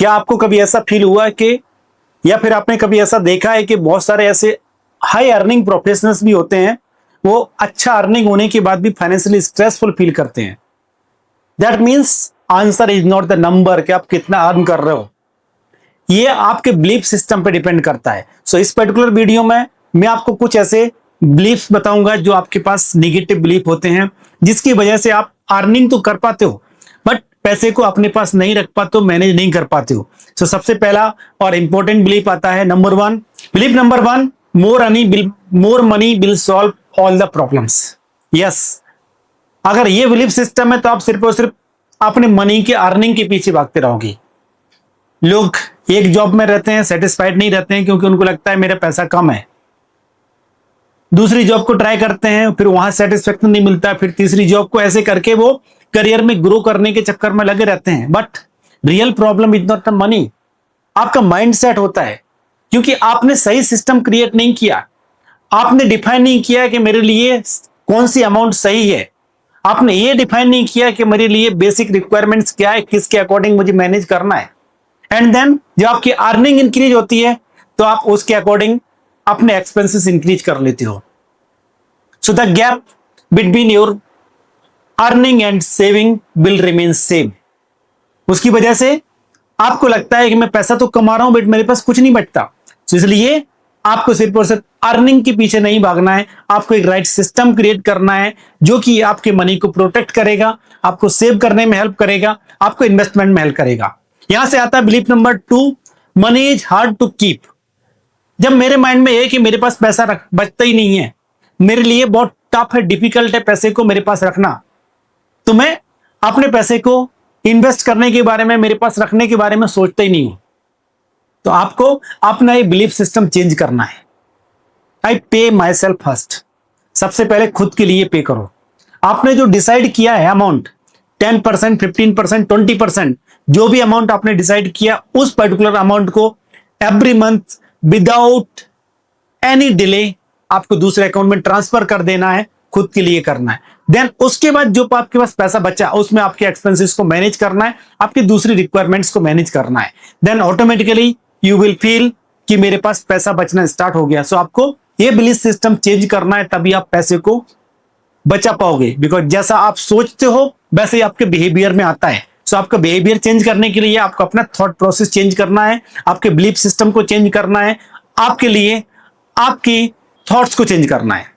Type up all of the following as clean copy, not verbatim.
क्या आपको कभी ऐसा फील हुआ कि, या फिर आपने कभी ऐसा देखा है कि बहुत सारे ऐसे हाई अर्निंग प्रोफेशनल्स भी होते हैं, वो अच्छा अर्निंग होने के बाद भी फाइनेंशियली स्ट्रेसफुल फील करते हैं? That means answer is not the number कि आप कितना अर्न कर रहे हो, ये आपके बिलीफ सिस्टम पे डिपेंड करता है। सो इस पर्टिकुलर वीडियो में मैं आपको कुछ ऐसे बिलीफ बताऊंगा जो आपके पास निगेटिव बिलीफ होते हैं, जिसकी वजह से आप अर्निंग तो कर पाते हो बट पैसे को अपने पास नहीं रख पाते हो, मैनेज नहीं कर पाते हो। सो सबसे पहला और इंपॉर्टेंट बिलीफ आता है number one. Belief number one, more money will solve all the problems. Yes, अगर ये बिलीफ सिस्टम है तो आप सिर्फ और सिर्फ अपने मनी के अर्निंग के पीछे भागते रहोगे। लोग एक जॉब में रहते हैं, सेटिस्फाइड नहीं रहते हैं क्योंकि उनको लगता है मेरा पैसा कम है। दूसरी जॉब को ट्राई करते हैं, फिर वहां सेटिस्फेक्शन नहीं मिलता, फिर तीसरी जॉब को, ऐसे करके वो करियर में ग्रो करने के चक्कर में लगे रहते हैं। But real problem is not the money, आपका माइंड सेट होता है, क्योंकि आपने सही सिस्टम क्रिएट नहीं किया। आपने डिफाइन नहीं किया कि मेरे लिए कौन सी अमाउंट सही है। आपने ये डिफाइन नहीं किया कि मेरे लिए बेसिक रिक्वायरमेंट्स क्या है, किसके अकॉर्डिंग मुझे मैनेज करना है। एंड देन जब आपकी अर्निंग इंक्रीज होती है तो आप उसके अकॉर्डिंग अपने एक्सपेंसेस इंक्रीज कर लेते हो। So the gap between your earning and saving will remain same. उसकी वजह से आपको लगता है कि मैं पैसा तो कमा रहा हूं बट मेरे पास कुछ नहीं बचता। तो इसलिए आपको सिर्फ और सिर्फ अर्निंग के पीछे नहीं भागना है, आपको एक राइट सिस्टम क्रिएट करना है जो कि आपके मनी को प्रोटेक्ट करेगा, आपको सेव करने में हेल्प करेगा, आपको इन्वेस्टमेंट में हेल्प करेगा। यहां से आता है belief number two, money is hard to keep. जब मेरे माइंड में है कि मेरे पास पैसा बचता ही नहीं है, मेरे लिए बहुत टफ है, डिफिकल्ट है पैसे को मेरे पास रखना, तो मैं अपने पैसे को इन्वेस्ट करने के बारे में, मेरे पास रखने के बारे में सोचता ही नहीं हूं। तो आपको अपना ये बिलीफ सिस्टम चेंज करना है। आई पे माई सेल्फ फर्स्ट। सबसे पहले खुद के लिए पे करो। आपने जो डिसाइड किया है अमाउंट, 10%, 15%, 20%, जो भी अमाउंट आपने डिसाइड किया, उस पर्टिकुलर अमाउंट को every month without any delay आपको दूसरे अकाउंट में ट्रांसफर कर देना है, खुद के लिए करना है। देन उसके बाद जो आपके पास पैसा बचा उसमें आपके एक्सपेंसेस को मैनेज करना है, आपकी दूसरी रिक्वायरमेंट्स को मैनेज करना है। Then automatically you will feel कि मेरे पास पैसा बचना स्टार्ट हो गया। सो आपको ये बिलीफ सिस्टम चेंज करना है, तभी आप पैसे को बचा पाओगे। बिकॉज जैसा आप सोचते हो वैसे ही आपके बिहेवियर में आता है। सो आपका बिहेवियर चेंज करने के लिए आपको अपना थॉट प्रोसेस चेंज करना है, आपके बिलीफ सिस्टम को चेंज करना है, आपके लिए आपकी थॉट्स को चेंज करना है।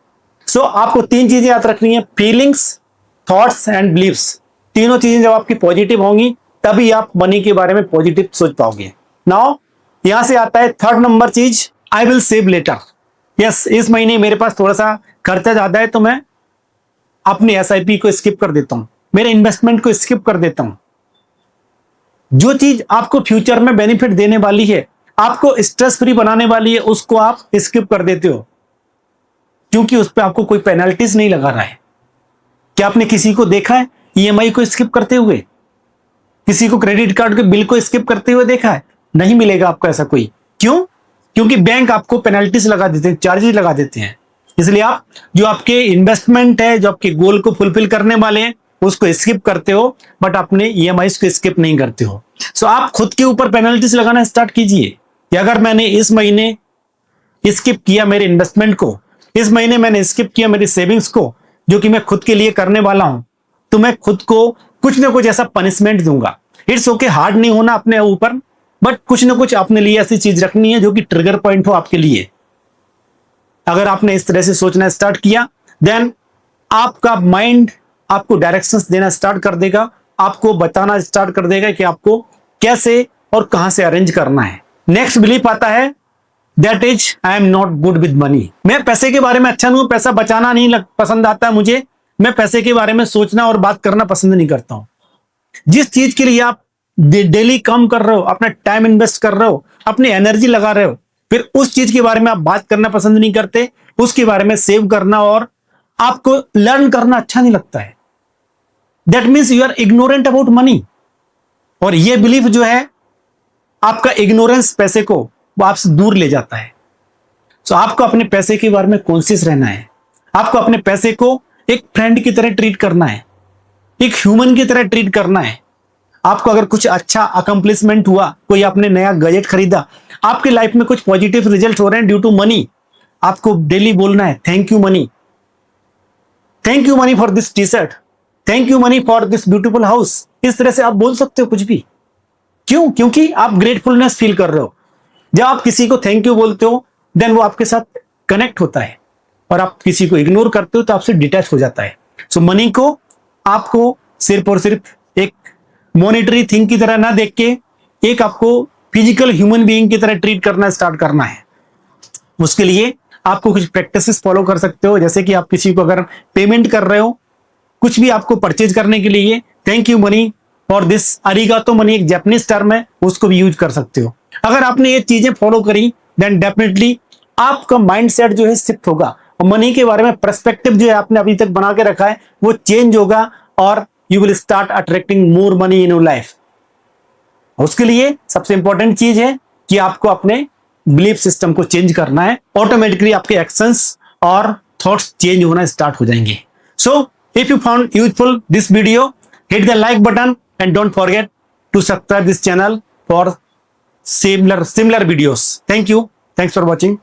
सो आपको तीन चीजें याद रखनी है, फीलिंग्स, थॉट्स एंड बिलीफ्स। तीनों चीजें जब आपकी पॉजिटिव होंगी तभी आप मनी के बारे में पॉजिटिव सोच पाओगे। नाउ यहां से आता है थर्ड नंबर चीज, I will save later. Yes, इस महीने मेरे पास थोड़ा सा खर्चा ज्यादा है तो मैं अपनी एसआईपी को स्किप कर देता हूं, मेरे इन्वेस्टमेंट को स्किप कर देता हूं। जो चीज आपको फ्यूचर में बेनिफिट देने वाली है, आपको स्ट्रेस फ्री बनाने वाली है, उसको आप स्किप कर देते हो क्योंकि उस पर आपको कोई पेनल्टीज नहीं लगा रहा है। क्या आपने किसी को देखा है ईएमआई को स्किप करते हुए? किसी को क्रेडिट कार्ड के बिल को स्किप करते हुए देखा है? नहीं मिलेगा आपको ऐसा कोई। क्यों? क्योंकि बैंक आपको पेनल्टीज लगा देते हैं, चार्जेस लगा देते हैं। इसलिए आप जो आपके इन्वेस्टमेंट है, जो आपके गोल को फुलफिल करने वाले हैं, उसको स्किप करते हो बट अपने ईएमआई को स्किप नहीं करते हो। सो आप खुद के ऊपर पेनल्टीज लगाना स्टार्ट कीजिए कि अगर मैंने इस महीने स्किप किया मेरे इन्वेस्टमेंट को, इस महीने मैंने स्किप किया मेरी सेविंग्स को, जो कि मैं खुद के लिए करने वाला हूं, तो मैं खुद को कुछ ना कुछ ऐसा पनिशमेंट दूंगा। इट्स ओके, हार्ड नहीं होना अपने ऊपर, बट कुछ ना कुछ अपने लिए ऐसी चीज रखनी है जो कि ट्रिगर पॉइंट हो आपके लिए। अगर आपने इस तरह से सोचना स्टार्ट किया, देन आपका माइंड आपको डायरेक्शंस देना स्टार्ट कर देगा, आपको बताना स्टार्ट कर देगा कि आपको कैसे और कहां से अरेंज करना है। नेक्स्ट बिलीफ आता है, that is I am not good with money. मैं पैसे के बारे में अच्छा नहीं हूं, पैसा बचाना नहीं पसंद आता है मुझे, मैं पैसे के बारे में सोचना और बात करना पसंद नहीं करता हूं। जिस चीज के लिए आप डेली काम कर रहे हो, अपना टाइम इन्वेस्ट कर रहे हो, अपनी एनर्जी लगा रहे हो, फिर उस चीज के बारे में आप बात करना पसंद नहीं करते, उसके बारे में सेव करना और आपको लर्न करना अच्छा नहीं लगता है। That means you are ignorant about money. और ये बिलीफ जो है, आपका इग्नोरेंस पैसे को वो आपसे दूर ले जाता है। सो आपको अपने पैसे के बारे में कॉन्शियस रहना है। आपको अपने पैसे को एक फ्रेंड की तरह ट्रीट करना है, एक ह्यूमन की तरह ट्रीट करना है। आपको अगर कुछ अच्छा अकम्प्लिशमेंट हुआ, कोई आपने नया गैजेट खरीदा, आपकी लाइफ में कुछ पॉजिटिव रिजल्ट हो रहे हैं ड्यू टू मनी, आपको डेली बोलना है thank you money, thank you money for this T shirt, thank you money for this beautiful house. इस तरह से आप बोल सकते हो कुछ भी। क्यों? क्योंकि आप ग्रेटफुलनेस फील कर रहे हो। जब आप किसी को थैंक यू बोलते हो देन वो आपके साथ कनेक्ट होता है, और आप किसी को इग्नोर करते हो तो आपसे डिटैच हो जाता है। सो मनी को आपको सिर्फ और सिर्फ एक मॉनिटरी थिंग की तरह ना देख के एक आपको फिजिकल ह्यूमन बीइंग की तरह ट्रीट करना स्टार्ट करना है। उसके लिए आपको कुछ प्रैक्टिसेस फॉलो कर सकते हो, जैसे कि आप किसी को अगर पेमेंट कर रहे हो, कुछ भी आपको परचेज करने के लिए thank you money for this, अरिगातो मनी एक जापानीज टर्म है, उसको भी यूज कर सकते हो। अगर आपने ये चीजें फॉलो करी देन डेफिनेटली आपका माइंडसेट जो है शिफ्ट होगा, और मनी के बारे में पर्सपेक्टिव जो है आपने अभी तक बना के रखा है वो चेंज होगा, और you will start attracting more money in your life. उसके लिए सबसे इंपॉर्टेंट चीज है कि आपको अपने बिलीफ सिस्टम को चेंज करना है। ऑटोमेटिकली आपके एक्शंस और थॉट्स चेंज होना स्टार्ट हो जाएंगे। So if you found useful this video, hit the like button and don't forget to subscribe this channel for similar videos. Thank you. Thanks for watching.